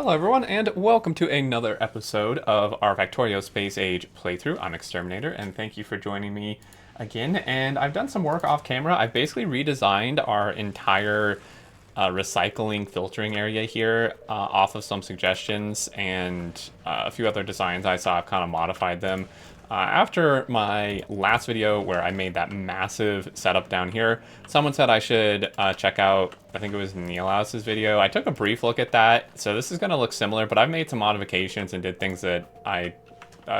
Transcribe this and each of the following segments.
Hello everyone, and welcome to another episode of our Factorio Space Age playthrough. I'm Exterminator, and thank you for joining me again. And I've done some work off camera. I've basically redesigned our entire recycling filtering area here off of some suggestions and a few other designs I saw. I've kind of modified them. After my last video where I made that massive setup down here, someone said I should check out, I think it was Neilhouse's video. I took a brief look at that, so this is going to look similar, but I've made some modifications and did things that I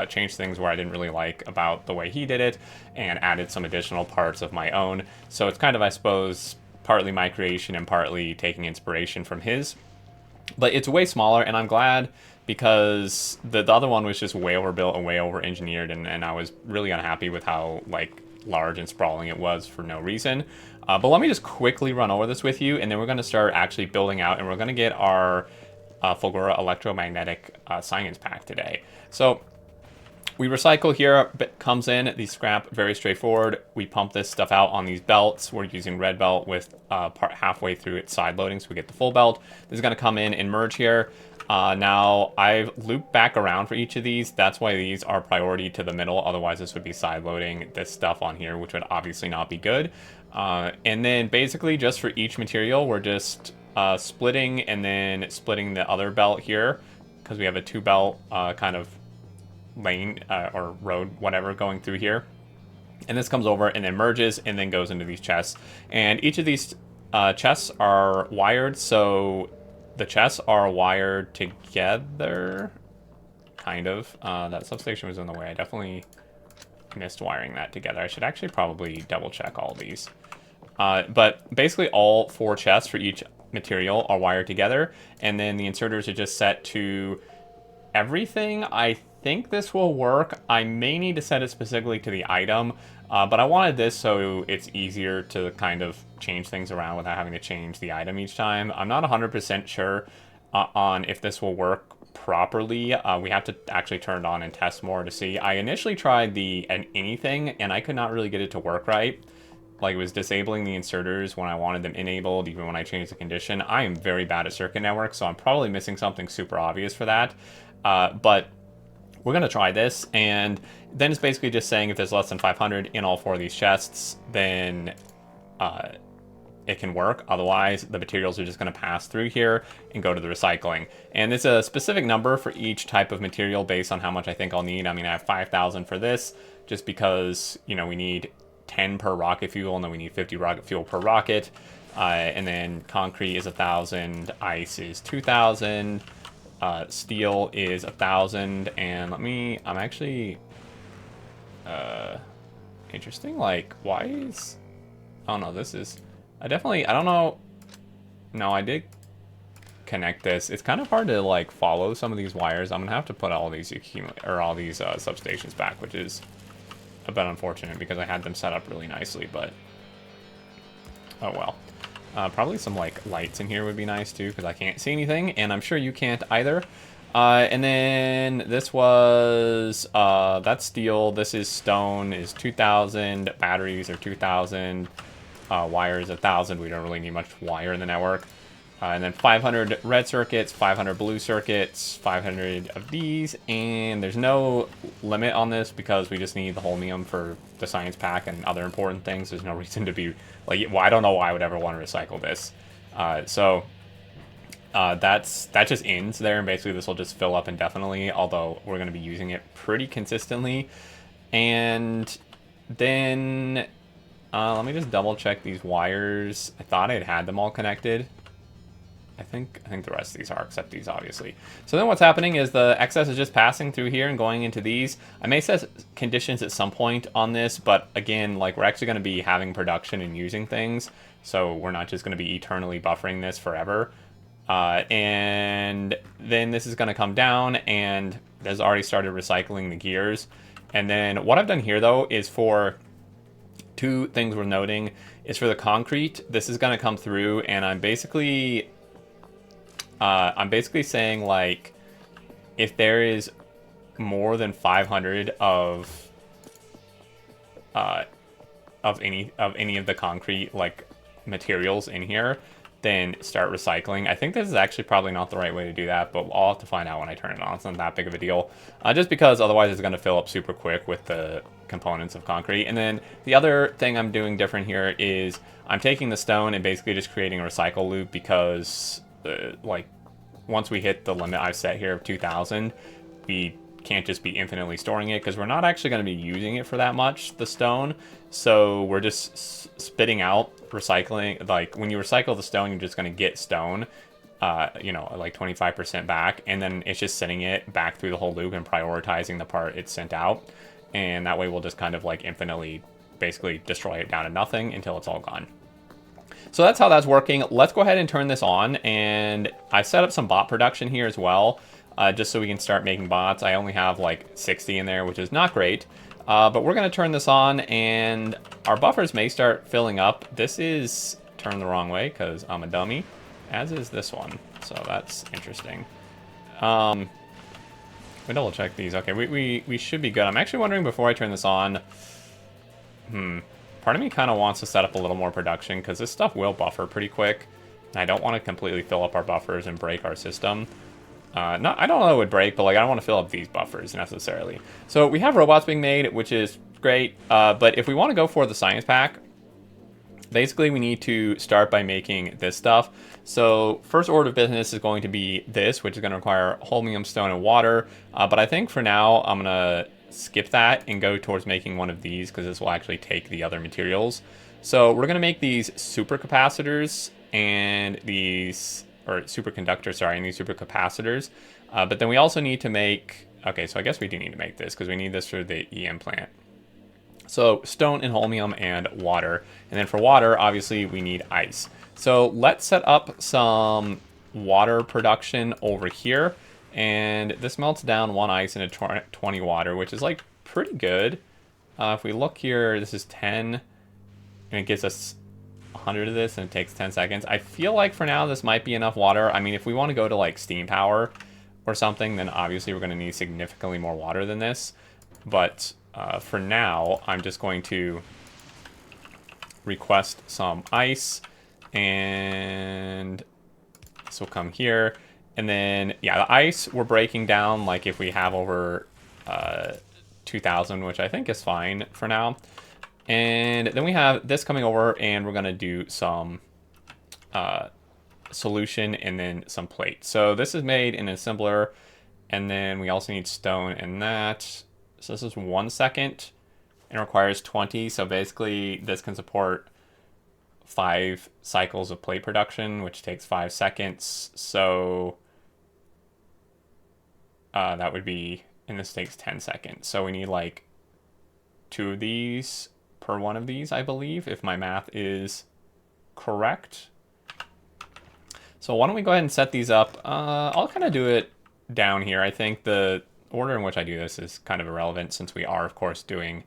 changed things where I didn't really like about the way he did it, and added some additional parts of my own. So it's kind of, I suppose, partly my creation and partly taking inspiration from his. But it's way smaller, and I'm glad, because the other one was just way overbuilt and way over engineered, and I was really unhappy with how like large and sprawling it was for no reason. But let me just quickly run over this with you, and then we're going to start actually building out, and we're going to get our Fulgura Electromagnetic science pack today. So we recycle here, comes in the scrap, very straightforward. We pump this stuff out on these belts. We're using red belt with part halfway through its side loading, so we get the full belt. This is going to come in and merge here. Now I've looped back around for each of these. That's why these are priority to the middle. Otherwise this would be side loading this stuff on here, which would obviously not be good. And then basically just for each material, we're just splitting and then splitting the other belt here, because we have a two belt kind of lane or road, whatever, going through here. And this comes over and then merges and then goes into these chests. And each of these chests are wired, so the chests are wired together, kind of. That substation was in the way. I definitely missed wiring that together. I should actually probably double check all these. But basically all four chests for each material are wired together, and then the inserters are just set to everything. I think this will work. I may need to set it specifically to the item, but I wanted this so it's easier to kind of change things around without having to change the item each time. I'm not 100% sure on if this will work properly. We have to actually turn it on and test more to see. I initially tried the anything, and I could not really get it to work right. Like, it was disabling the inserters when I wanted them enabled, even when I changed the condition. I am very bad at circuit networks, so I'm probably missing something super obvious for that. But we're going to try this, and then it's basically just saying if there's less than 500 in all four of these chests, then it can work. Otherwise, the materials are just going to pass through here and go to the recycling. And there's a specific number for each type of material based on how much I think I'll need. I mean, I have 5,000 for this, just because, you know, we need 10 per rocket fuel, and then we need 50 rocket fuel per rocket. And then concrete is 1,000, ice is 2,000. Steel is 1,000, and I'm actually, interesting, like, why is, oh no, this is, I don't know, no, I did connect this. It's kind of hard to, like, follow some of these wires. I'm gonna have to put all these substations back, which is a bit unfortunate, because I had them set up really nicely, but, oh well. Probably some like lights in here would be nice too, because I can't see anything, and I'm sure you can't either. And then this was, that's steel, this is stone, is 2,000, batteries are 2,000, wires 1,000, we don't really need much wire in the network. And then 500 red circuits, 500 blue circuits, 500 of these, and there's no limit on this because we just need the holmium for the science pack and other important things. There's no reason to be, like, well, I don't know why I would ever want to recycle this. That just ends there, and basically this will just fill up indefinitely, although we're going to be using it pretty consistently. And then, let me just double check these wires. I thought I'd had them all connected. I think the rest of these are, except these, obviously. So then what's happening is the excess is just passing through here and going into these. I may set conditions at some point on this, but again, like, we're actually going to be having production and using things, so we're not just going to be eternally buffering this forever. And then this is going to come down, and there's already started recycling the gears. And then what I've done here, though, is for two things we're noting, is for the concrete, this is going to come through, and I'm basically saying, like, if there is more than 500 of any of the concrete, like, materials in here, then start recycling. I think this is actually probably not the right way to do that, but I'll have to find out when I turn it on. It's not that big of a deal, just because otherwise it's going to fill up super quick with the components of concrete. And then the other thing I'm doing different here is I'm taking the stone and basically just creating a recycle loop, because like once we hit the limit I've set here of 2,000, we can't just be infinitely storing it, because we're not actually going to be using it for that much, the stone. So we're just spitting out recycling. Like when you recycle the stone, you're just going to get stone, you know, like 25% back, and then it's just sending it back through the whole loop and prioritizing the part it's sent out. And that way we'll just kind of like infinitely basically destroy it down to nothing until it's all gone. So that's how that's working. Let's go ahead and turn this on, and I set up some bot production here as well, just so we can start making bots. I only have like 60 in there, which is not great, but we're going to turn this on, and our buffers may start filling up. This is turned the wrong way because I'm a dummy, as is this one, so that's interesting. We double check these. Okay, we should be good. I'm actually wondering, before I turn this on, part of me kind of wants to set up a little more production, because this stuff will buffer pretty quick, and I don't want to completely fill up our buffers and break our system. I don't know it would break, but like I don't want to fill up these buffers necessarily. So we have robots being made, which is great, but if we want to go for the science pack, basically we need to start by making this stuff. So first order of business is going to be this, which is going to require holmium, stone, and water, but I think for now I'm going to skip that and go towards making one of these, because this will actually take the other materials. So we're going to make these supercapacitors and these, or superconductors, sorry, and these supercapacitors. But then we also need to make, okay, so I guess we do need to make this, because we need this for the EM plant. So stone and holmium and water. And then for water, obviously we need ice. So let's set up some water production over here. And this melts down 1 ice into 20 water, which is like pretty good. If we look here, this is 10, and it gives us 100 of this, and it takes 10 seconds. I feel like for now this might be enough water. I mean, if we want to go to like steam power or something, then obviously we're going to need significantly more water than this. But for now, I'm just going to request some ice, and this will come here. And then, yeah, the ice we're breaking down, like if we have over 2,000, which I think is fine for now. And then we have this coming over, and we're going to do some solution and then some plate. So this is made in an assembler, and then we also need stone and that. So this is 1 second, and it requires 20. So basically this can support 5 cycles of plate production, which takes 5 seconds. So that would be, and this takes 10 seconds. So we need like 2 of these per one of these, I believe, if my math is correct. So why don't we go ahead and set these up? I'll kind of do it down here. I think the order in which I do this is kind of irrelevant, since we are, of course, doing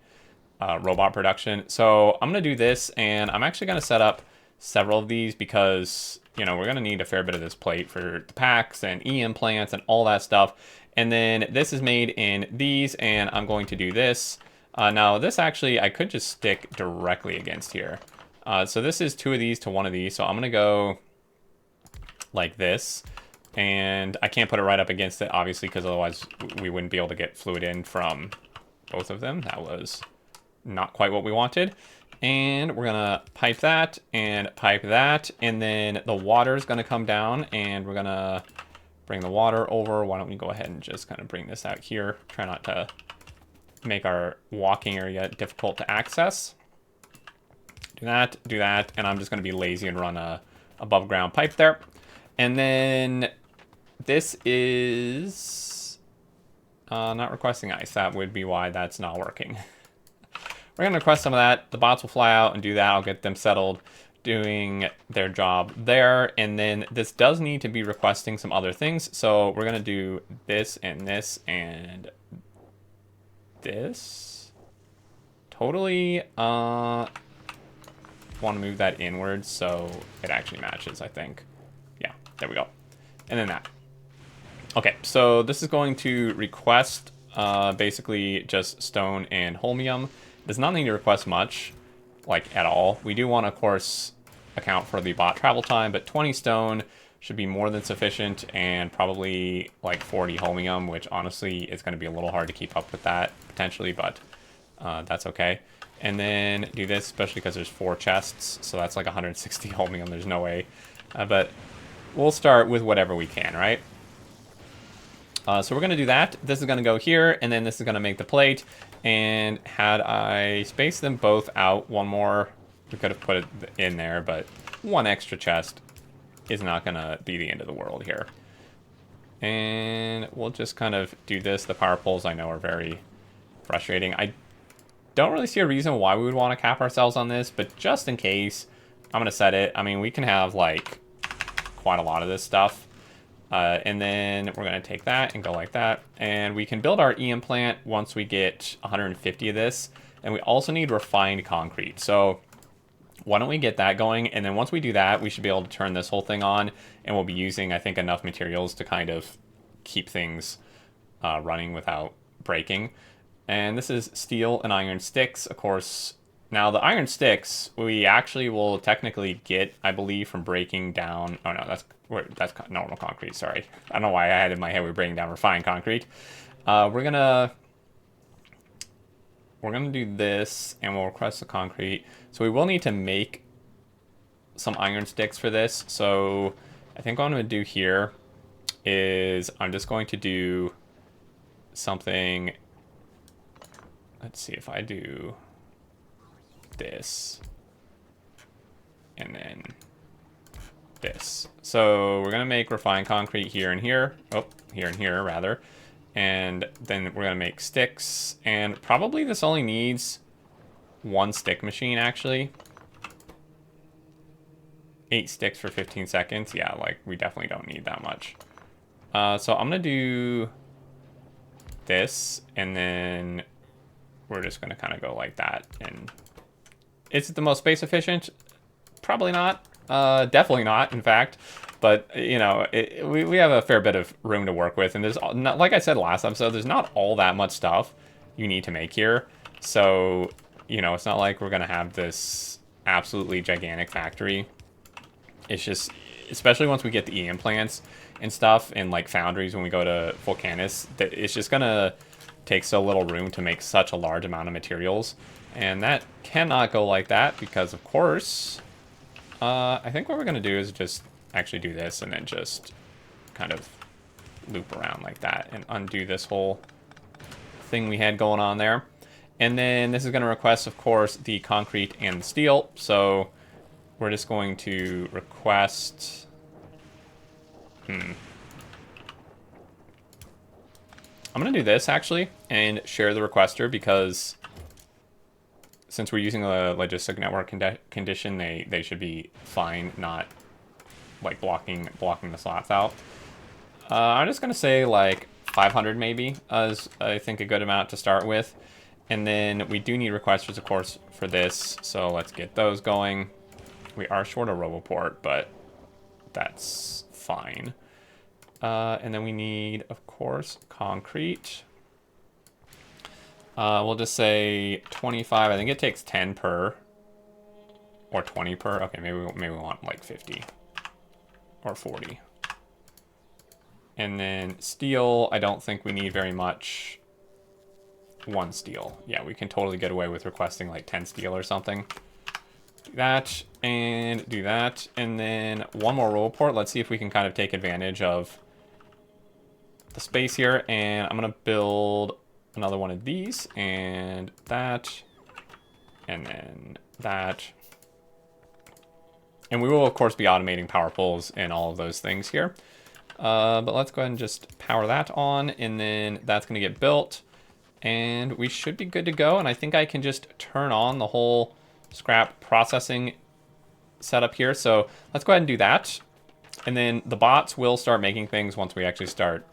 robot production. So I'm going to do this, and I'm actually going to set up several of these, because, you know, we're going to need a fair bit of this plate for the packs and EM plants and all that stuff. And then this is made in these, and I'm going to do this. Now this actually, I could just stick directly against here. So this is 2 of these to 1 of these. So I'm going to go like this, and I can't put it right up against it, obviously, because otherwise we wouldn't be able to get fluid in from both of them. That was not quite what we wanted. And we're gonna pipe that and pipe that, and then the water is gonna come down, and we're gonna bring the water over. Why don't we go ahead and just kind of bring this out here. Try not to make our walking area difficult to access. Do that, and I'm just gonna be lazy and run a above ground pipe there. And then this is not requesting ice. That would be why that's not working. We're going to request some of that. The bots will fly out and do that. I'll get them settled doing their job there. And then this does need to be requesting some other things. So we're going to do this and this and this. Totally want to move that inwards so it actually matches, I think. Yeah, there we go. And then that. Okay, so this is going to request basically just stone and holmium. Does not need to request much, like at all. We do want to, of course, account for the bot travel time, but 20 stone should be more than sufficient, and probably like 40 holmium, which honestly is going to be a little hard to keep up with that potentially, but that's okay. And then do this, especially because there's 4 chests, so that's like 160 holmium. There's no way, but we'll start with whatever we can, right? So we're going to do that. This is going to go here, and then this is going to make the plate. And had I spaced them both out one more, we could have put it in there, but 1 extra chest is not going to be the end of the world here. And we'll just kind of do this. The power poles I know are very frustrating. I don't really see a reason why we would want to cap ourselves on this, but just in case, I'm going to set it. I mean, we can have like quite a lot of this stuff. And then we're going to take that and go like that. And we can build our EM plant once we get 150 of this. And we also need refined concrete. So why don't we get that going? And then once we do that, we should be able to turn this whole thing on. And we'll be using, I think, enough materials to kind of keep things running without breaking. And this is steel and iron sticks, of course. Now, the iron sticks, we actually will technically get, I believe, from breaking down... Oh, no, that's normal concrete, sorry. I don't know why I had in my head we're breaking down refined concrete. We're gonna do this, and we'll request the concrete. So we will need to make some iron sticks for this. So I think what I'm going to do here is I'm just going to do something... Let's see if I do this, and then this. So we're gonna make refined concrete here and here. Oh, here and here rather. And then we're gonna make sticks. And probably this only needs 1 stick machine actually. 8 sticks for 15 seconds. Yeah, like we definitely don't need that much. So I'm gonna do this, and then we're just gonna kind of go like that. And is it the most space efficient? Probably not. Definitely not, in fact. But, you know, we have a fair bit of room to work with. And there's, not, like I said last episode, there's not all that much stuff you need to make here. So, you know, it's not like we're going to have this absolutely gigantic factory. It's just, especially once we get the EM plants and stuff, and like foundries when we go to Volcanus, that it's just going to take so little room to make such a large amount of materials. And that cannot go like that because, of course, I think what we're going to do is just actually do this and then just kind of loop around like that and undo this whole thing we had going on there. And then this is going to request, of course, the concrete and the steel. So we're just going to request... I'm going to do this, actually, and share the requester, because since we're using a logistic network condition, they should be fine, not like blocking the slots out. I'm just going to say like 500 maybe is, I think, a good amount to start with. And then we do need requesters, of course, for this, so let's get those going. We are short a Roboport, but that's fine. And then we need, of course, concrete. We'll just say 25. I think it takes 10 per, or 20 per. Okay, maybe we want like 50 or 40. And then steel, I don't think we need very much. 1 steel. Yeah, we can totally get away with requesting like 10 steel or something. Do that and do that. And then 1 more Roboport. Let's see if we can kind of take advantage of the space here. And I'm going to build another one of these, and that, and then that. And we will, of course, be automating power poles and all of those things here. But let's go ahead and just power that on, and then that's going to get built. And we should be good to go. And I think I can just turn on the whole scrap processing setup here. So let's go ahead and do that. And then the bots will start making things once we actually start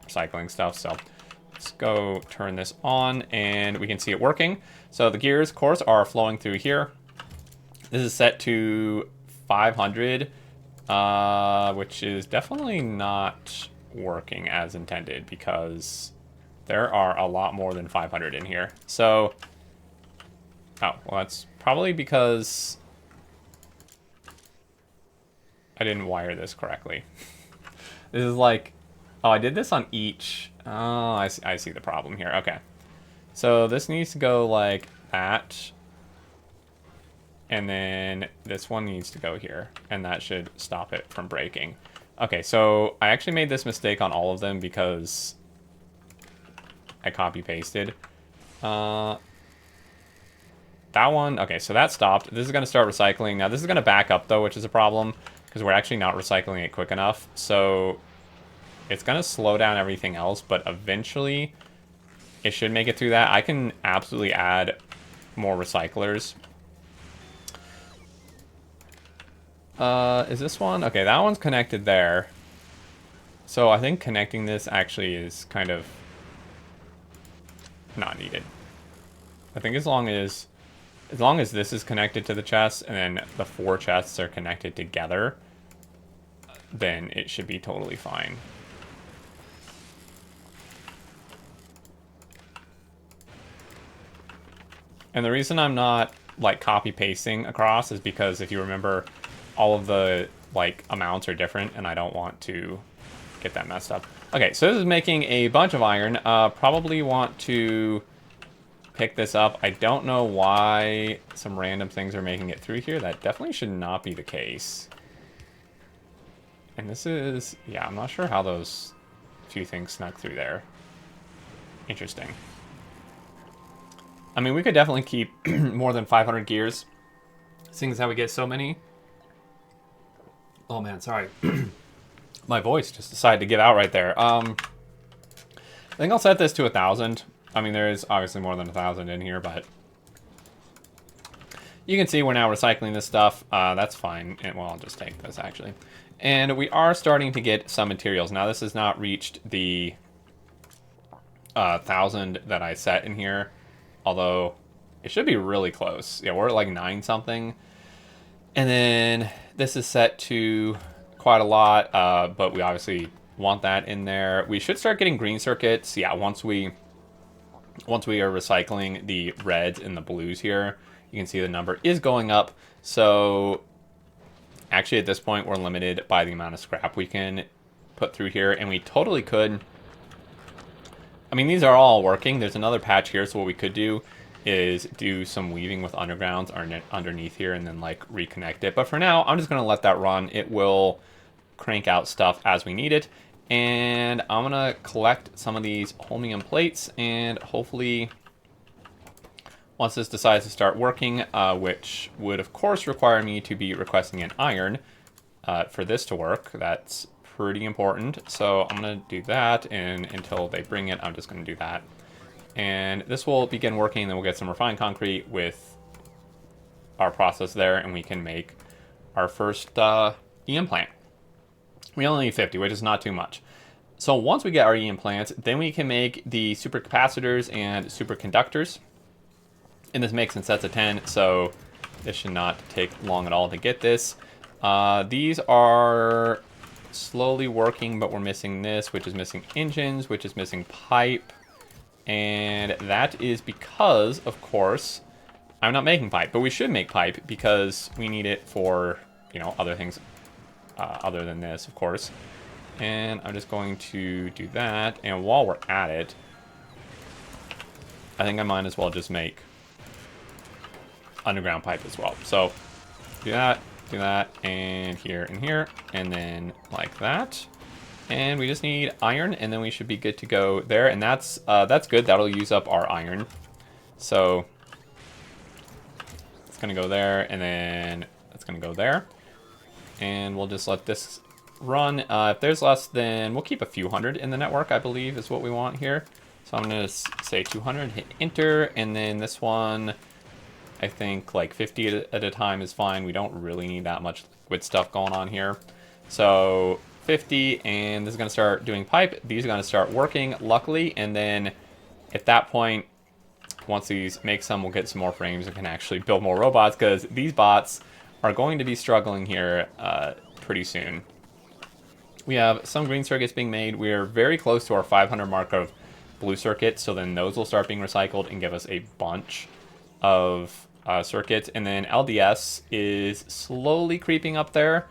recycling stuff. So let's go turn this on, and we can see it working. So the gears, of course, are flowing through here. This is set to 500, which is definitely not working as intended, because there are a lot more than 500 in here. So, oh, well, that's probably because I didn't wire this correctly. This is like, oh, I did this on each. Oh, I see the problem here. Okay. So this needs to go like that. And then this one needs to go here. And that should stop it from breaking. Okay, so I actually made this mistake on all of them because I copy-pasted. That one, okay, so that stopped. This is going to start recycling. Now, this is going to back up, though, which is a problem because we're actually not recycling it quick enough. So it's going to slow down everything else, but eventually it should make it through that. I can absolutely add more recyclers. Is this one? Okay, that one's connected there. So I think connecting this actually is kind of not needed. I think as long as this is connected to the chest and then the 4 chests are connected together, then it should be totally fine. And the reason I'm not like copy pasting across is because if you remember, all of the like amounts are different and I don't want to get that messed up. Okay, so this is making a bunch of iron. Probably want to pick this up. I don't know why some random things are making it through here. That definitely should not be the case. And this is, yeah, I'm not sure how those few things snuck through there. Interesting. I mean, we could definitely keep more than 500 gears, seeing as how we get so many. Oh man, sorry. My voice just decided to give out right there. I think I'll set this to 1,000. I mean, there is obviously more than 1,000 in here, but you can see we're now recycling this stuff. That's fine. And, well, I'll just take this actually. And we are starting to get some materials. Now, this has not reached the 1,000 that I set in here, although it should be really close. Yeah, we're at like 9 something. And then this is set to quite a lot, but we obviously want that in there. We should start getting green circuits. Yeah, once we are recycling the reds and the blues here, you can see the number is going up. So actually at this point, we're limited by the amount of scrap we can put through here, and we totally could. I mean, these are all working. There's another patch here, so what we could do is do some weaving with undergrounds underneath here and then like reconnect it. But for now, I'm just going to let that run. It will crank out stuff as we need it. And I'm going to collect some of these holmium plates, and hopefully once this decides to start working, which would of course require me to be requesting an iron for this to work. That's pretty important. So I'm going to do that, and until they bring it, I'm just going to do that. And this will begin working, and then we'll get some refined concrete with our process there, and we can make our first EM plant. We only need 50, which is not too much. So once we get our EM plants, then we can make the supercapacitors and superconductors. And this makes in sets of 10, so this should not take long at all to get this. These are slowly working, but we're missing this, which is missing engines, which is missing pipe. And that is because, of course, I'm not making pipe, but we should make pipe because we need it for, you know, other things other than this, of course. And I'm just going to do that. And while we're at it, I think I might as well just make underground pipe as well. So do that, and here, and then like that. And we just need iron, and then we should be good to go there. And that's good. That'll use up our iron. So it's gonna go there, and then it's gonna go there. And we'll just let this run. If there's less, then we'll keep a few hundred in the network, I believe is what we want here. So I'm gonna say 200, hit enter, and then this one, I think like 50 at a time is fine. We don't really need that much liquid stuff going on here. So 50, and this is going to start doing pipe. These are going to start working, luckily, and then at that point, once these make some, we'll get some more frames and can actually build more robots, because these bots are going to be struggling here pretty soon. We have some green circuits being made. We are very close to our 500 mark of blue circuits, so then those will start being recycled and give us a bunch of circuits. And then LDS is slowly creeping up there.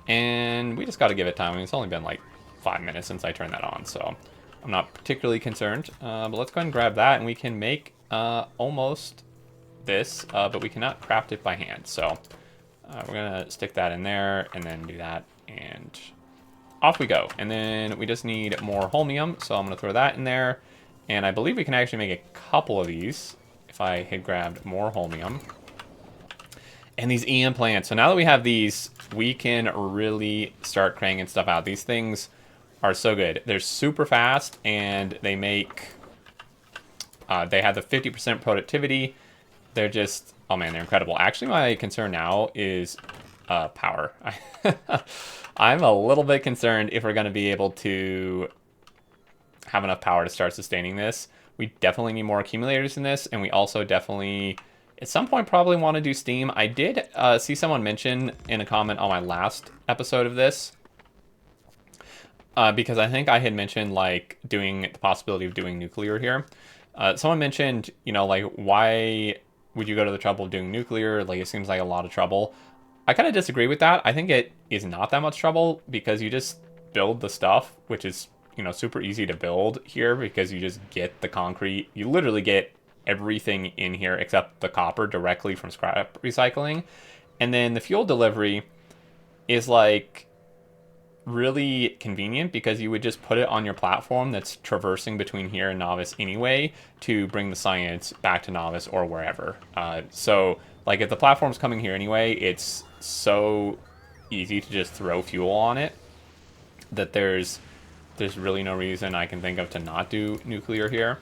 And we just got to give it time. I mean, it's only been like 5 minutes since I turned that on, so I'm not particularly concerned. But let's go ahead and grab that, and we can make almost this, but we cannot craft it by hand. So we're going to stick that in there and then do that, and off we go. And then we just need more holmium, so I'm going to throw that in there. And I believe we can actually make a couple of these if I had grabbed more holmium. And these EM plants. So now that we have these, we can really start cranking stuff out. These things are so good. They're super fast, and they make... they have the 50% productivity. They're just... Oh man, they're incredible. Actually, my concern now is power. I'm a little bit concerned if we're going to be able to have enough power to start sustaining this. We definitely need more accumulators in this, and we also definitely... at some point probably want to do steam. I did see someone mention in a comment on my last episode of this, because I think I had mentioned like doing the possibility of doing nuclear here. Someone mentioned, you know, like, why would you go to the trouble of doing nuclear? Like, it seems like a lot of trouble. I kind of disagree with that. I think it is not that much trouble because you just build the stuff, which is, you know, super easy to build here because you just get the concrete. You literally get everything in here except the copper directly from scrap recycling. And then the fuel delivery is like really convenient because you would just put it on your platform that's traversing between here and Nauvis anyway to bring the science back to Nauvis or wherever. So like if the platform's coming here anyway, it's so easy to just throw fuel on it that there's really no reason I can think of to not do nuclear here.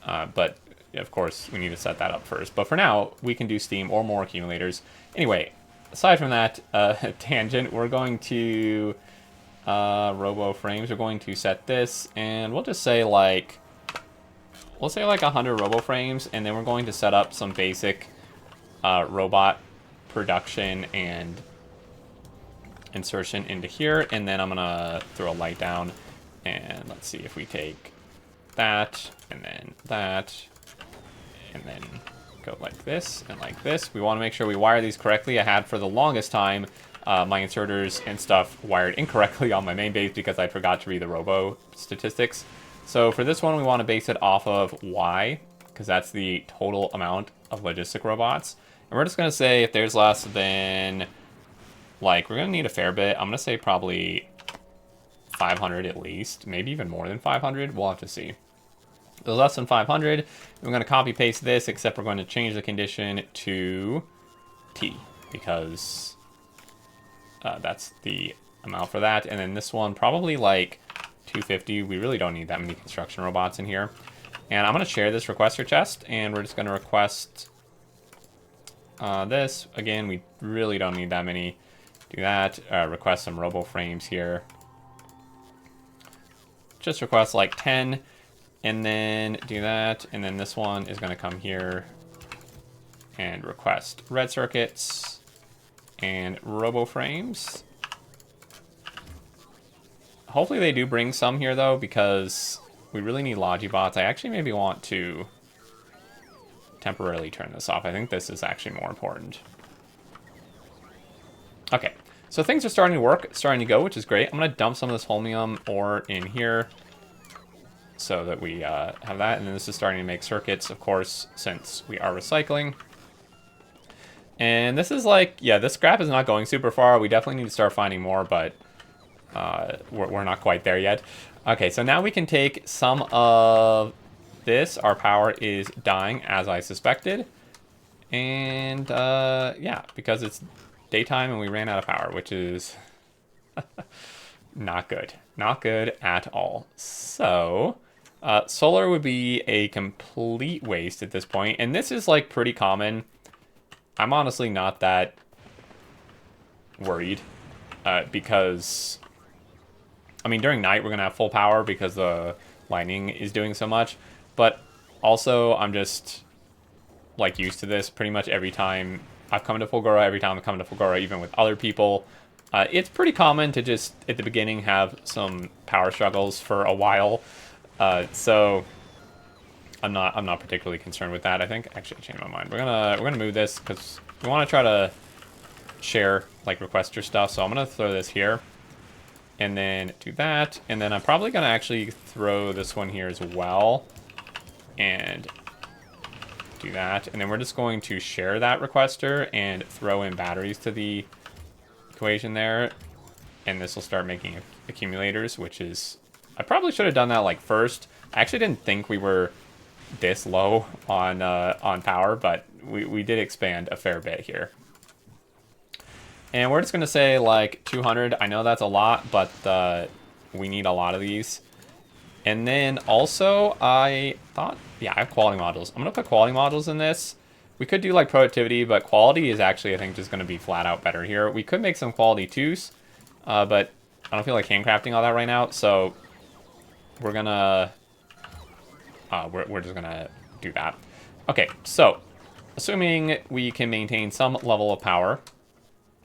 But of course, we need to set that up first. But for now, we can do steam or more accumulators. Anyway, aside from that tangent, we're going to robo frames. We're going to set this, and we'll just say like 100 robo frames, and then we're going to set up some basic robot production and insertion into here, and then I'm gonna throw a light down, and let's see if we take that, and then go like this and like this. We want to make sure we wire these correctly. I had for the longest time my inserters and stuff wired incorrectly on my main base because I forgot to read the robo statistics. So for this one, we want to base it off of Y, because that's the total amount of logistic robots. And we're just going to say if there's less than, like, we're going to need a fair bit. I'm going to say probably 500 at least, maybe even more than 500. We'll have to see. So less than 500. We're going to copy paste this, except we're going to change the condition to T, because that's the amount for that. And then this one, probably like 250. We really don't need that many construction robots in here. And I'm going to share this requester chest, and we're just going to request this. Again, we really don't need that many. Do that. Request some robo frames here. Just request like 10. And then do that, and then this one is going to come here and request red circuits and robo frames. Hopefully they do bring some here though, because we really need Logibots. I actually maybe want to temporarily turn this off. I think this is actually more important. Okay, so things are starting to work, starting to go, which is great. I'm going to dump some of this holmium ore in here, so that we have that. And then this is starting to make circuits, of course, since we are recycling. And this is like, yeah, this scrap is not going super far. We definitely need to start finding more, but we're not quite there yet. Okay, so now we can take some of this. Our power is dying, as I suspected. And yeah, because it's daytime and we ran out of power, which is not good. Not good at all. So solar would be a complete waste at this point, and this is like pretty common. I'm honestly not that worried because, I mean, during night we're gonna have full power because the lightning is doing so much, but also I'm just like used to this pretty much every time I've come to Fulgora, every time I've come to Fulgora, even with other people. It's pretty common to just at the beginning have some power struggles for a while. So I'm not particularly concerned with that. I think actually I changed my mind. We're gonna move this because we want to try to share like requester stuff. So I'm gonna throw this here, and then do that, and then I'm probably gonna actually throw this one here as well, and do that, and then we're just going to share that requester and throw in batteries to the equation there, and this will start making accumulators, which is, I probably should have done that like first. I actually didn't think we were this low on power, but we did expand a fair bit here. And we're just gonna say like 200. I know that's a lot, but we need a lot of these. And then also, I thought, yeah, I have quality modules. I'm gonna put quality modules in this. We could do like productivity, but quality is actually, I think, just gonna be flat out better here. We could make some quality 2s, but I don't feel like handcrafting all that right now. So we're gonna, we're just gonna do that. Okay, so assuming we can maintain some level of power,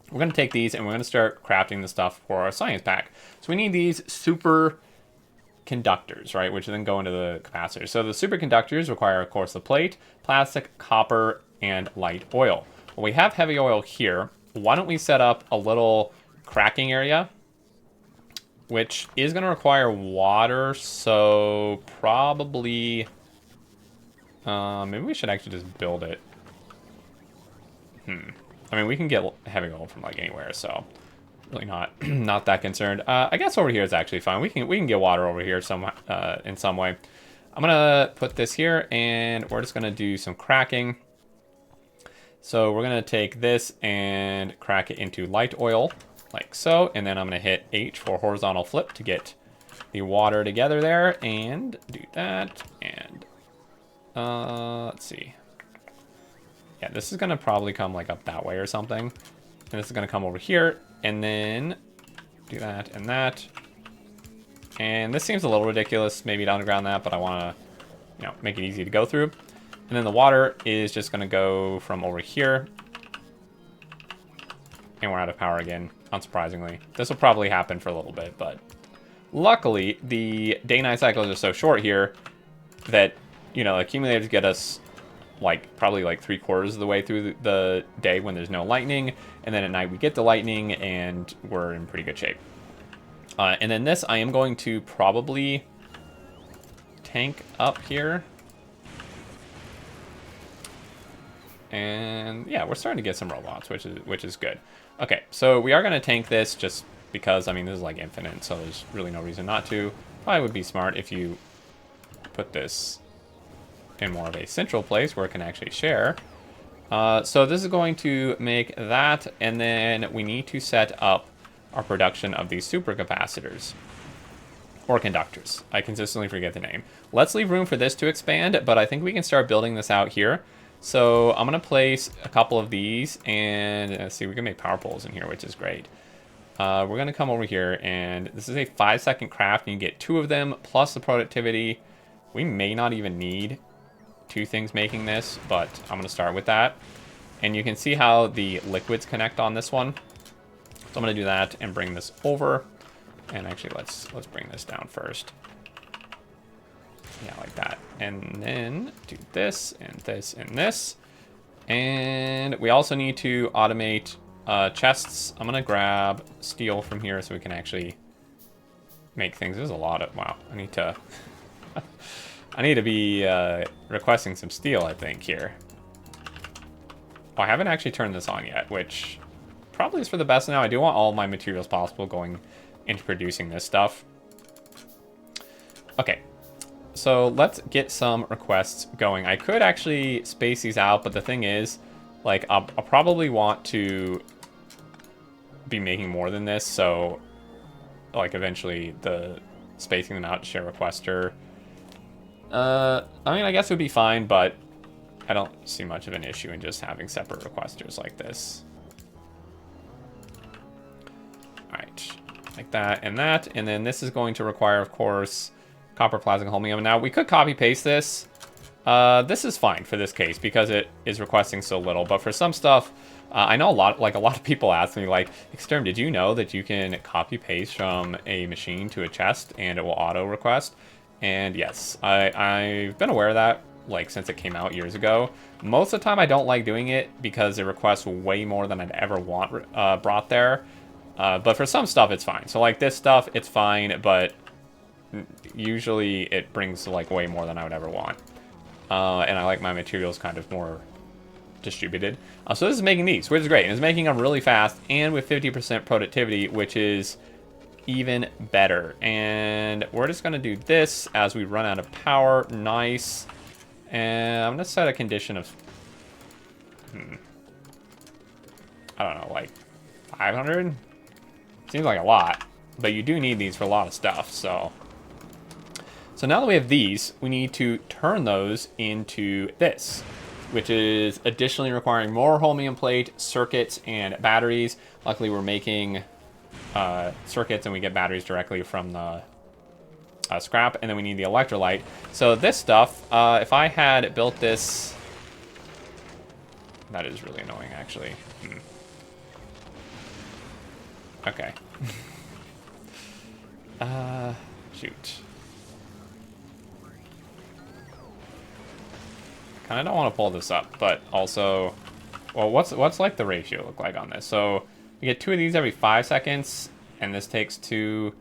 we're gonna take these and we're gonna start crafting the stuff for our science pack. So we need these superconductors, right, which then go into the capacitors. So the superconductors require, of course, the plate, plastic, copper, and light oil. Well, we have heavy oil here. Why don't we set up a little cracking area, which is going to require water, so probably, maybe we should actually just build it. I mean, we can get heavy oil from like anywhere, so really not not that concerned. I guess over here is actually fine. We can get water over here some in some way. I'm gonna put this here, and we're just gonna do some cracking. So we're gonna take this and crack it into light oil, like so, and then I'm gonna hit H for horizontal flip to get the water together there, and do that. And let's see. Yeah, this is gonna probably come like up that way or something, and this is gonna come over here. And then do that and that. And this seems a little ridiculous, maybe to underground that, but I want to, you know, make it easy to go through. And then the water is just going to go from over here. And we're out of power again, unsurprisingly. This will probably happen for a little bit, but luckily the day-night cycles are so short here that, you know, accumulators get us like probably like 3/4 of the way through the day when there's no lightning, and then at night we get the lightning and we're in pretty good shape. And then this I am going to probably tank up here, and yeah, we're starting to get some robots, which is good. Okay, so we are going to tank this just because, I mean, this is like infinite, so there's really no reason not to. Probably would be smart if you put this in more of a central place where it can actually share. So this is going to make that, and then we need to set up our production of these supercapacitors or conductors. I consistently forget the name. Let's leave room for this to expand, but I think we can start building this out here. So I'm gonna place a couple of these, and let's see, we can make power poles in here, which is great. We're gonna come over here, and this is a 5-second craft, and you get 2 of them plus the productivity. We may not even need 2 things making this, but I'm gonna start with that. And you can see how the liquids connect on this one. So I'm gonna do that and bring this over. And actually, let's bring this down first. Yeah, like that. And then do this and this and this. And we also need to automate chests. I'm gonna grab steel from here so we can actually make things. There's a lot of, wow, I need to I need to be requesting some steel, I think, here. Oh, I haven't actually turned this on yet, which probably is for the best now. I do want all my materials possible going into producing this stuff. Okay, so let's get some requests going. I could actually space these out, but the thing is, like, I'll probably want to be making more than this, so, like, eventually the spacing them out to share requester. I mean, I guess it would be fine, but I don't see much of an issue in just having separate requesters like this. All right, like that, and then this is going to require, of course, copper, plastic, holmium. Now, we could copy paste this. This is fine for this case because it is requesting so little, but for some stuff, I know a lot of people ask me, like, Exterm, did you know that you can copy paste from a machine to a chest and it will auto request? And yes, I've been aware of that like since it came out years ago. Most of the time I don't like doing it because it requests way more than I'd ever want brought there. But for some stuff it's fine. So like this stuff, it's fine, but usually it brings like way more than I would ever want. And I like my materials kind of more distributed. So this is making these, which is great. And it's making them really fast and with 50% productivity, which is even better. And we're just going to do this as we run out of power. Nice. And I'm going to set a condition of, I don't know, like 500? Seems like a lot, but you do need these for a lot of stuff, so now that we have these, we need to turn those into this, which is additionally requiring more holmium plate, circuits, and batteries. Luckily, we're making circuits and we get batteries directly from the scrap, and then we need the electrolyte. So this stuff, if I had built this... That is really annoying, actually. Okay. Shoot. Kind of don't want to pull this up, but also, well, what's like the ratio look like on this? So you get 2 of these every 5 seconds, and this takes 2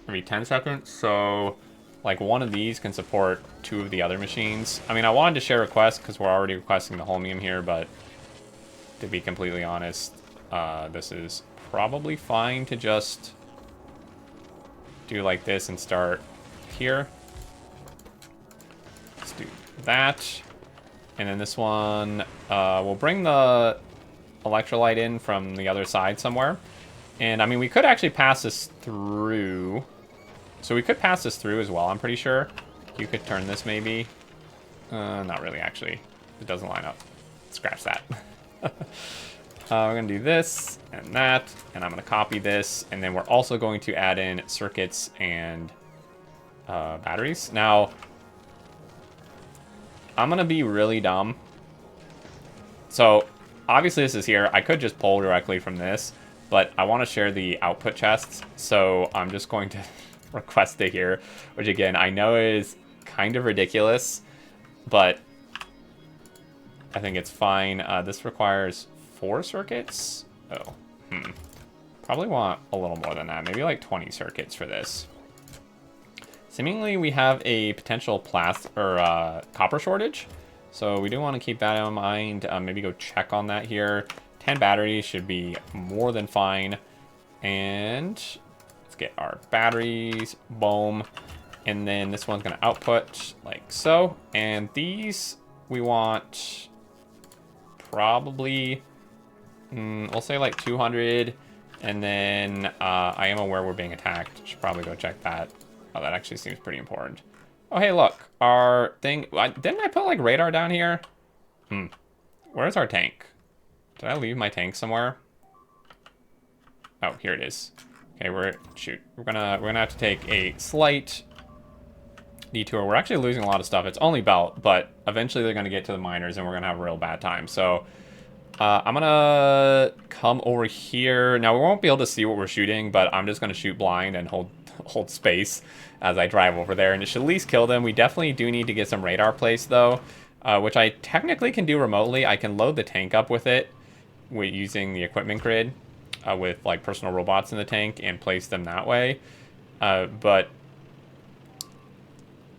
every 10 seconds. So like 1 of these can support 2 of the other machines. I mean, I wanted to share requests because we're already requesting the holmium here, but to be completely honest, this is probably fine to just do like this and start here. Let's do that. And then this one, we'll bring the electrolyte in from the other side somewhere. And I mean, we could actually pass this through. So we could pass this through as well, I'm pretty sure. You could turn this maybe. Not really, actually. It doesn't line up. Scratch that. We're going to do this and that, and I'm going to copy this, and then we're also going to add in circuits and batteries. Now, I'm going to be really dumb. So, obviously this is here. I could just pull directly from this, but I want to share the output chests, so I'm just going to request it here, which again, I know is kind of ridiculous, but I think it's fine. This requires 4 circuits? Oh, probably want a little more than that. Maybe like 20 circuits for this. Seemingly, we have a potential copper shortage, so we do want to keep that in mind. Maybe go check on that here. 10 batteries should be more than fine. And let's get our batteries. Boom. And then this one's going to output like so. And these we want probably... we'll say like 200, and then I am aware we're being attacked. Should probably go check that. Oh, that actually seems pretty important. Oh, hey, look. Our thing... didn't I put like radar down here? Where's our tank? Did I leave my tank somewhere? Oh, here it is. Okay, we're gonna have to take a slight detour. We're actually losing a lot of stuff. It's only belt, but eventually they're gonna get to the miners, and we're gonna have a real bad time. So... I'm gonna come over here. Now, we won't be able to see what we're shooting, but I'm just gonna shoot blind and hold space as I drive over there, and it should at least kill them. We definitely do need to get some radar placed, though, which I technically can do remotely. I can load the tank up with it using the equipment grid with, like, personal robots in the tank and place them that way, but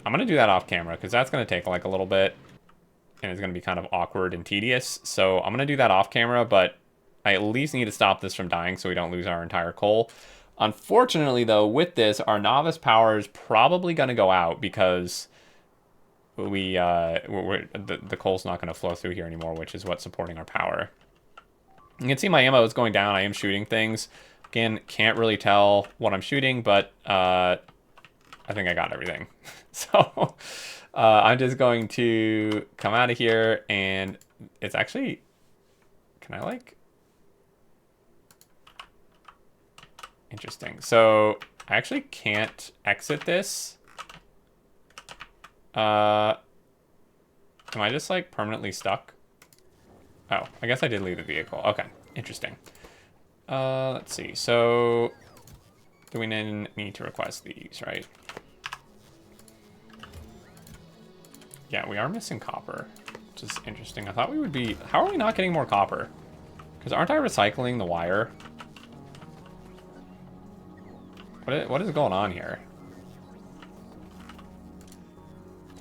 I'm gonna do that off camera, because that's gonna take, like, a little bit. And it's going to be kind of awkward and tedious. So I'm going to do that off camera, but I at least need to stop this from dying so we don't lose our entire coal. Unfortunately, though, with this, our Nauvis power is probably going to go out because the coal's not going to flow through here anymore, which is what's supporting our power. You can see my ammo is going down. I am shooting things. Again, can't really tell what I'm shooting, but I think I got everything. So... I'm just going to come out of here, and it's actually... Can I, like... Interesting. So, I actually can't exit this. Am I just, like, permanently stuck? Oh, I guess I did leave the vehicle. Okay, interesting. Let's see. So, do we then need to request these, right? Yeah, we are missing copper, which is interesting. I thought we would be... How are we not getting more copper? Because aren't I recycling the wire? What is going on here?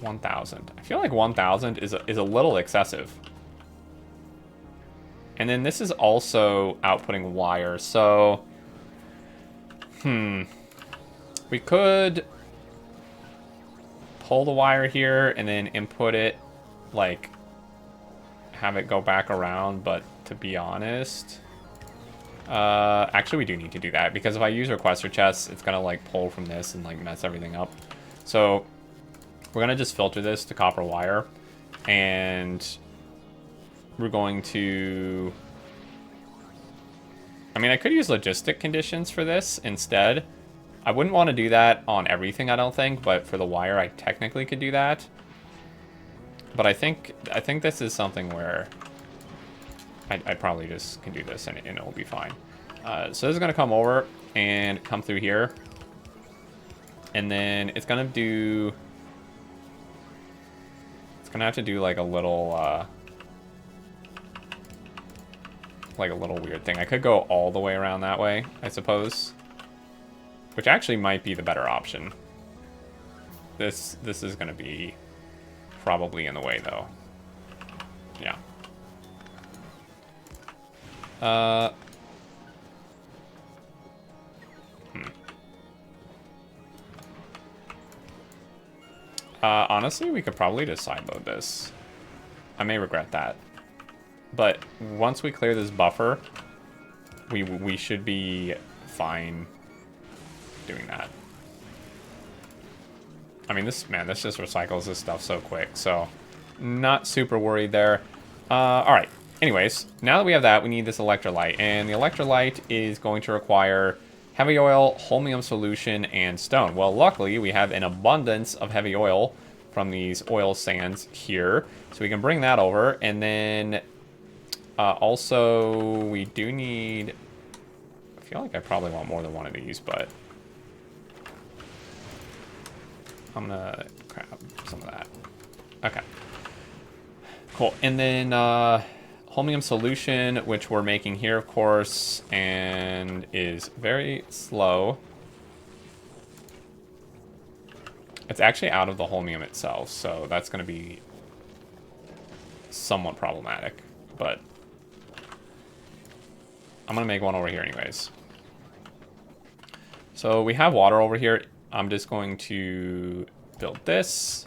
1,000. I feel like 1,000 is a little excessive. And then this is also outputting wire, so... We could pull the wire here and then input it, like, have it go back around, but to be honest... actually, we do need to do that, because if I use requester chests, it's gonna, like, pull from this and, like, mess everything up. So, we're gonna just filter this to copper wire, and we're going to... I mean, I could use logistic conditions for this instead. I wouldn't want to do that on everything, I don't think, but for the wire, I technically could do that. But I think this is something where I probably just can do this and it'll be fine. So this is gonna come over and come through here, and then it's gonna do. It's gonna have to do like a little. Like a little weird thing. I could go all the way around that way, I suppose. Which actually might be the better option. This is going to be probably in the way, though. Yeah. Honestly, we could probably just sideload this. I may regret that. But once we clear this buffer, we should be fine doing that. I mean, this just recycles this stuff so quick, so not super worried there. All right. Anyways, now that we have that, we need this electrolyte, and the electrolyte is going to require heavy oil, holmium solution, and stone. Well, luckily, we have an abundance of heavy oil from these oil sands here, so we can bring that over, and then... also, we do need... I feel like I probably want more than one of these, but... I'm gonna grab some of that. Okay. Cool. And then, holmium solution, which we're making here, of course, and is very slow. It's actually out of the holmium itself, so that's gonna be somewhat problematic, but... I'm going to make one over here anyways. So we have water over here. I'm just going to build this.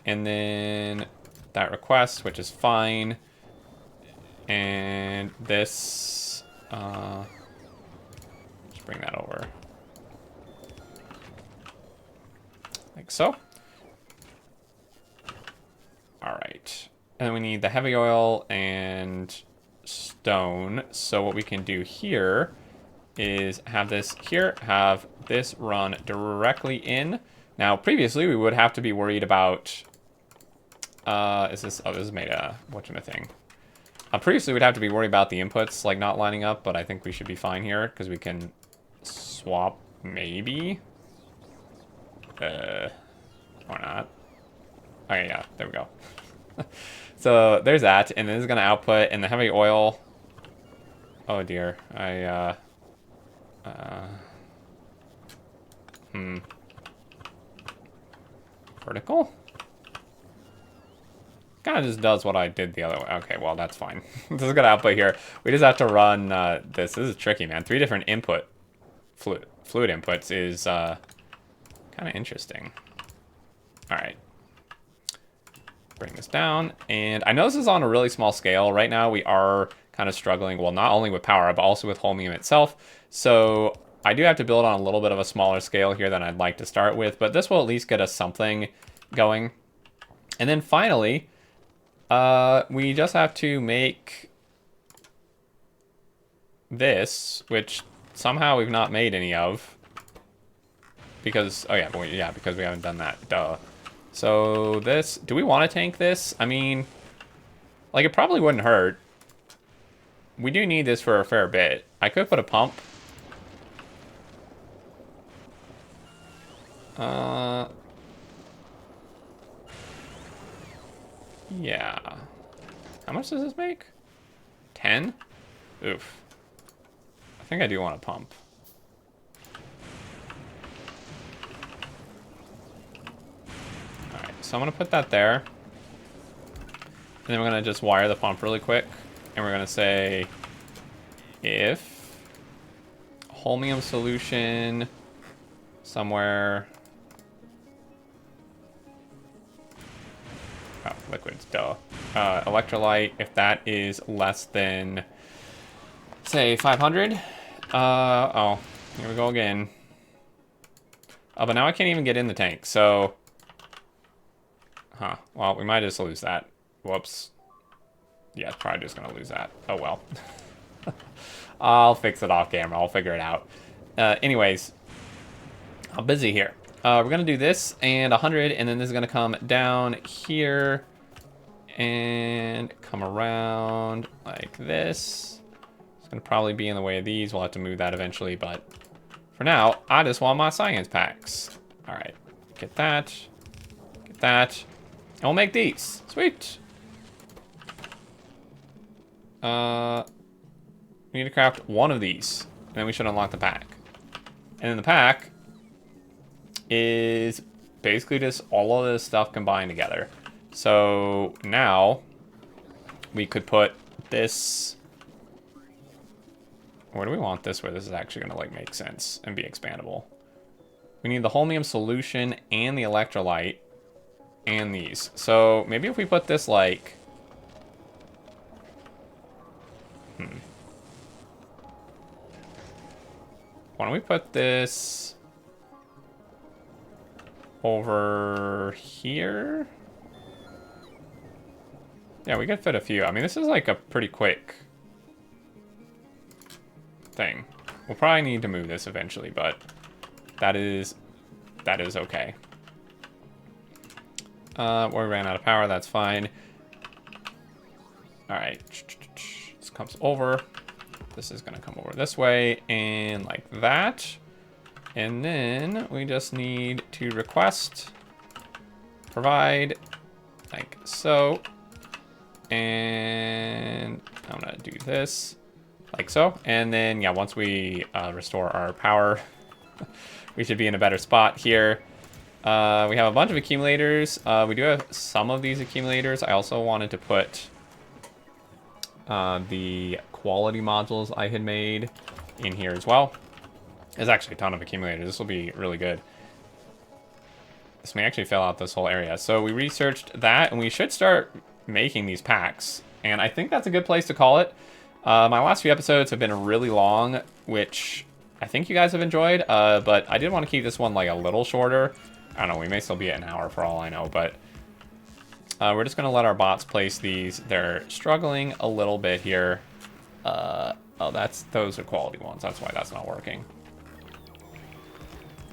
And then that request, which is fine. And this... let's bring that over. Like so. Alright. And we need the heavy oil and... stone. So what we can do here is have this here, have this run directly in. Now, previously, we would have to be worried about... is this... Oh, this is made a... whatchamacallit. Previously, we'd have to be worried about the inputs, like, not lining up, but I think we should be fine here, because we can swap, maybe? Or not. Okay, yeah, there we go. So there's that, and this is going to output, and the heavy oil... Oh dear, Vertical? Kind of just does what I did the other way. Okay, well, that's fine. This is going to output here. We just have to run this. This is tricky, man. 3 different input fluid inputs is kind of interesting. All right. Bring this down, and I know this is on a really small scale. Right now we are kind of struggling, well, not only with power, but also with holmium itself. So I do have to build on a little bit of a smaller scale here than I'd like to start with, but this will at least get us something going. And then finally, we just have to make this, which somehow we've not made any of. Because, oh yeah, well, yeah, because we haven't done that, duh. So this, do we want to tank this? I mean, like, it probably wouldn't hurt. We do need this for a fair bit. I could put a pump. Yeah. How much does this make? 10? Oof. I think I do want to pump. Alright, so I'm going to put that there. And then we're going to just wire the pump really quick. And we're going to say if holmium solution somewhere... Oh, liquids, duh. Electrolyte, if that is less than, say, 500. Oh, here we go again. Oh, but now I can't even get in the tank, so... Huh, well, we might just lose that. Whoops. Yeah, probably just gonna lose that. Oh, well. I'll fix it off camera. I'll figure it out. Anyways, I'm busy here. We're gonna do this and 100, and then this is gonna come down here and come around like this. It's gonna probably be in the way of these. We'll have to move that eventually, but for now, I just want my science packs. All right, get that, and we'll make these. Sweet. We need to craft one of these, and then we should unlock the pack. And then the pack is basically just all of this stuff combined together. So now we could put this... Where do we want this where this is actually going to like make sense and be expandable? We need the holmium solution and the electrolyte and these. So maybe if we put this like... Why don't we put this over here? Yeah, we could fit a few. I mean, this is like a pretty quick thing. We'll probably need to move this eventually, but that is okay. We ran out of power, that's fine. All right, this comes over. This is gonna come over this way and like that. And then we just need to request, provide, like so. And I'm gonna do this, like so. And then, yeah, once we restore our power, we should be in a better spot here. We have a bunch of accumulators. We do have some of these accumulators. I also wanted to put the quality modules I had made in here as well. There's actually a ton of accumulators. This will be really good. This may actually fill out this whole area. So we researched that, and we should start making these packs. And I think that's a good place to call it. My last few episodes have been really long, which I think you guys have enjoyed. But I did want to keep this one like a little shorter. I don't know, we may still be at an hour for all I know, but we're just going to let our bots place these. They're struggling a little bit here. Oh, those are quality ones. That's why that's not working.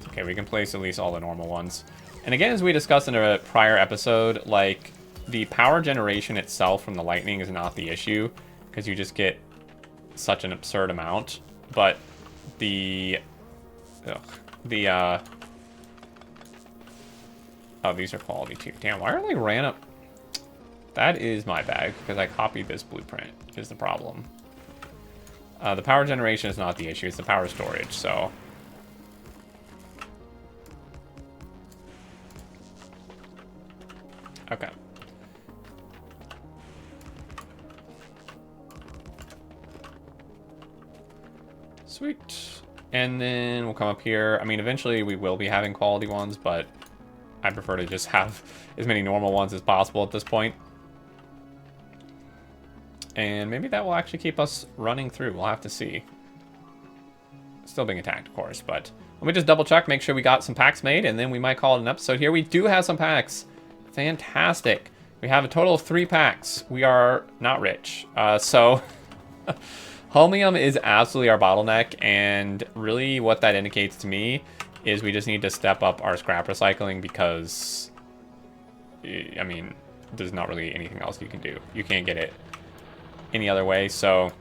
Okay, we can place at least all the normal ones. And again, as we discussed in a prior episode, like, the power generation itself from the lightning is not the issue, because you just get such an absurd amount. But oh, these are quality too. Damn, why are they ran up? That is my bag, because I copied this blueprint, is the problem. The power generation is not the issue, it's the power storage, so... Okay. Sweet. And then we'll come up here. I mean, eventually we will be having quality ones, but I prefer to just have as many normal ones as possible at this point. And maybe that will actually keep us running through. We'll have to see. Still being attacked, of course, but let me just double check, make sure we got some packs made, and then we might call it an episode here. We do have some packs. Fantastic. We have a total of 3 packs. We are not rich. So holmium is absolutely our bottleneck, and really what that indicates to me is we just need to step up our scrap recycling, because, I mean, there's not really anything else you can do. You can't get it any other way, so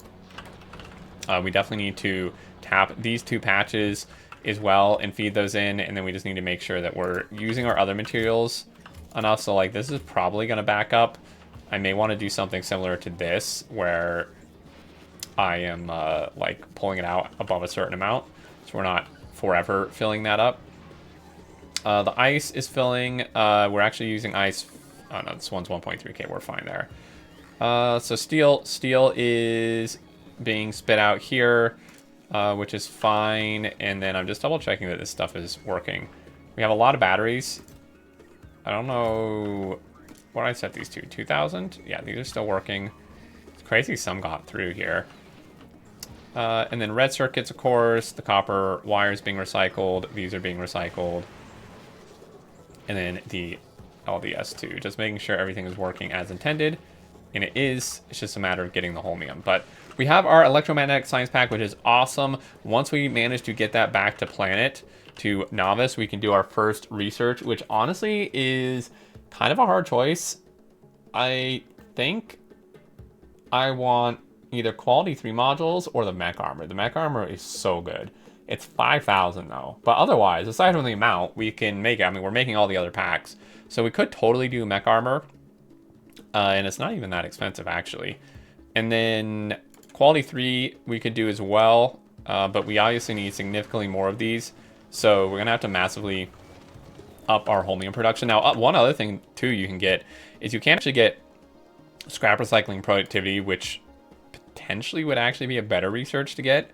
we definitely need to tap these 2 patches as well and feed those in, and then we just need to make sure that we're using our other materials enough. So like this is probably going to back up I may want to do something similar to this, where I am like pulling it out above a certain amount, so we're not forever filling that up. The ice is filling. We're actually using ice. Oh no, this one's 1.3K. We're fine there. So steel is being spit out here, which is fine. And then I'm just double checking that this stuff is working. We have a lot of batteries. I don't know what I set these to. 2,000? Yeah, these are still working. It's crazy some got through here. And then red circuits, of course. The copper wires being recycled. These are being recycled. And then the LDS too. Just making sure everything is working as intended. And it is. It's just a matter of getting the holmium. But we have our electromagnetic science pack, which is awesome. Once we manage to get that back to planet, to Nauvis, we can do our first research, which honestly is kind of a hard choice. I think I want either quality 3 modules or the mech armor. The mech armor is so good. It's 5,000 though. But otherwise, aside from the amount, we can make it. I mean, we're making all the other packs. So we could totally do mech armor. And it's not even that expensive, actually. And then quality 3 we could do as well. But we obviously need significantly more of these. So we're going to have to massively up our holmium production. Now, one other thing, too, you can get is you can actually get scrap recycling productivity, which potentially would actually be a better research to get.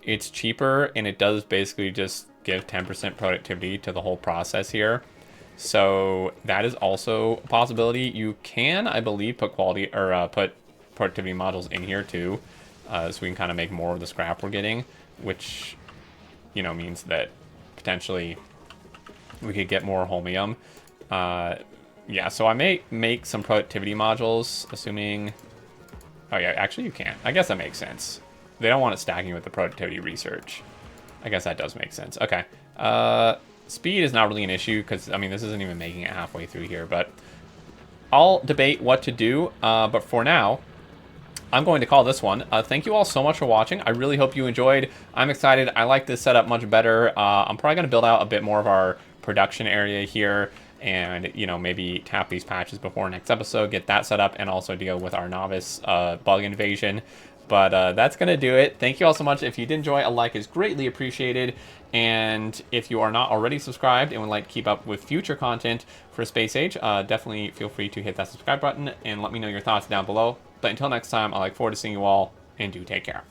It's cheaper, and it does basically just give 10% productivity to the whole process here. So that is also a possibility. You can, I believe, put quality or put productivity modules in here too, so we can kind of make more of the scrap we're getting, which, you know, means that potentially we could get more holmium. Yeah, so I may make some productivity modules, assuming. Oh yeah, actually you can. I guess that makes sense. They don't want it stacking with the productivity research. I guess that does make sense. Okay. Speed is not really an issue because, I mean, this isn't even making it halfway through here, but I'll debate what to do. But for now, I'm going to call this one. Thank you all so much for watching. I really hope you enjoyed. I'm excited. I like this setup much better. I'm probably going to build out a bit more of our production area here and, you know, maybe tap these patches before next episode, get that set up, and also deal with our Nauvis bug invasion. But that's going to do it. Thank you all so much. If you did enjoy, a like is greatly appreciated. And if you are not already subscribed and would like to keep up with future content for Space Age, definitely feel free to hit that subscribe button and let me know your thoughts down below. But until next time, I look forward to seeing you all, and do take care.